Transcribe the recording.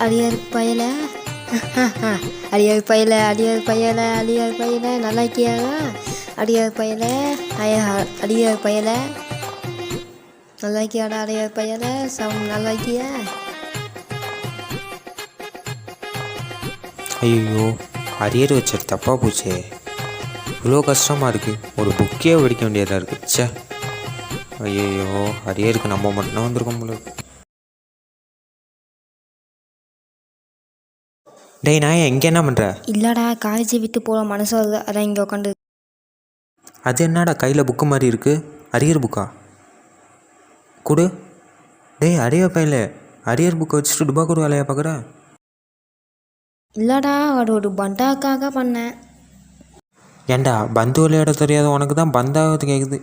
அடியார் பயல அடியார் பயல அடியார் பயல அடியார் பயல நல்லா இருக்கியாடா? அடியார் பயல அடியார் பயல நல்லா இருக்கியாடா? அடியார் பயல நல்லா இருக்கியா? ஐயோ, அரியர் வச்சது தப்பாக போச்சே. இவ்வளோ கஷ்டமாக இருக்குது. ஒரு புக்கே படிக்க வேண்டியதாக இருக்குது. ச்சே, ஐயோ, அரியருக்கு நம்ம மட்டும்தான் வந்திருக்கோம் போல இருக்கு. டேய் நான் எங்கே என்ன பண்ணுற? இல்லைடா, காலேஜை விட்டு போகிற மனசு வருது, அதான் இங்கே உட்காந்து. அது என்னடா கையில் புக்கு மாதிரி இருக்குது? அரியர் புக்கா? கொடு. டேய் அரியர் பையில அரியர் புக்கை வச்சுட்டு டுபாக்கூர் வேலையை பார்க்குற? இல்லைடா, ஒரு பண்டாக்காக பண்ணேன். ஏண்டா பந்து விளையாட தெரியாத உனக்கு தான் பந்தாவது கேட்குது.